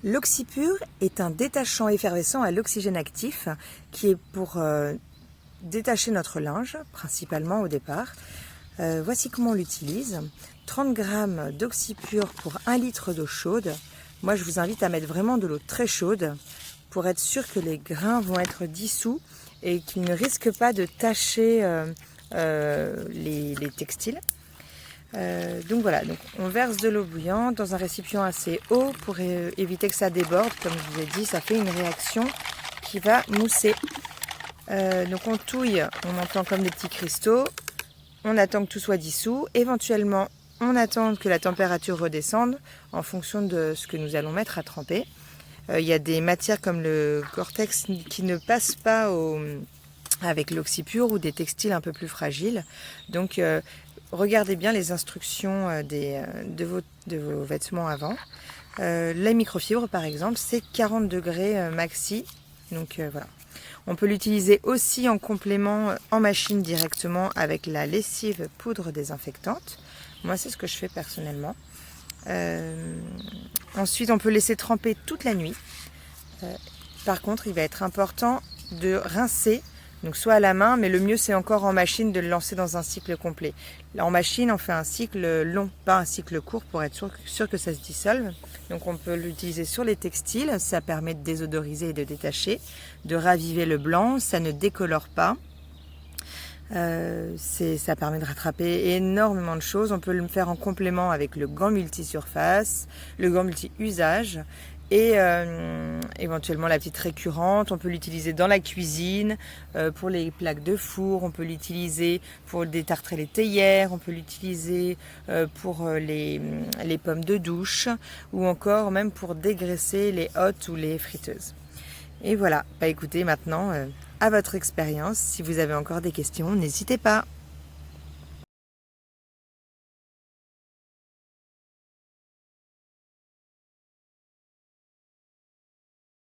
L'oxypure est un détachant effervescent à l'oxygène actif qui est pour détacher notre linge, principalement au départ. Voici comment on l'utilise. 30 g d'oxypure pour 1 litre d'eau chaude. Moi, je vous invite à mettre vraiment de l'eau très chaude pour être sûr que les grains vont être dissous et qu'ils ne risquent pas de tacher les textiles. Donc voilà, donc on verse de l'eau bouillante dans un récipient assez haut pour éviter que ça déborde. Comme je vous ai dit, ça fait une réaction qui va mousser. Donc on touille, on entend comme des petits cristaux. On attend que tout soit dissous. Éventuellement, on attend que la température redescende en fonction de ce que nous allons mettre à tremper. Il y a des matières comme le Gore-Tex qui ne passent pas avec l'oxypure ou des textiles un peu plus fragiles. Donc regardez bien les instructions de vos vêtements avant. La microfibre par exemple, c'est 40 degrés maxi. Donc voilà. On peut l'utiliser aussi en complément en machine directement avec la lessive poudre désinfectante. Moi c'est ce que je fais personnellement. Ensuite on peut laisser tremper toute la nuit. Par contre il va être important de rincer. Donc soit à la main, mais le mieux c'est encore en machine de le lancer dans un cycle complet. En machine, on fait un cycle long, pas un cycle court pour être sûr que ça se dissolve. Donc on peut l'utiliser sur les textiles, ça permet de désodoriser et de détacher, de raviver le blanc, ça ne décolore pas. Ça permet de rattraper énormément de choses. On peut le faire en complément avec le gant multi-surface, le gant multi-usage et éventuellement la petite récurrente. On peut l'utiliser dans la cuisine, pour les plaques de four, on peut l'utiliser pour détartrer les théières, on peut l'utiliser pour les pommes de douche ou encore même pour dégraisser les hottes ou les friteuses. Et voilà, écoutez maintenant, à votre expérience, si vous avez encore des questions, n'hésitez pas.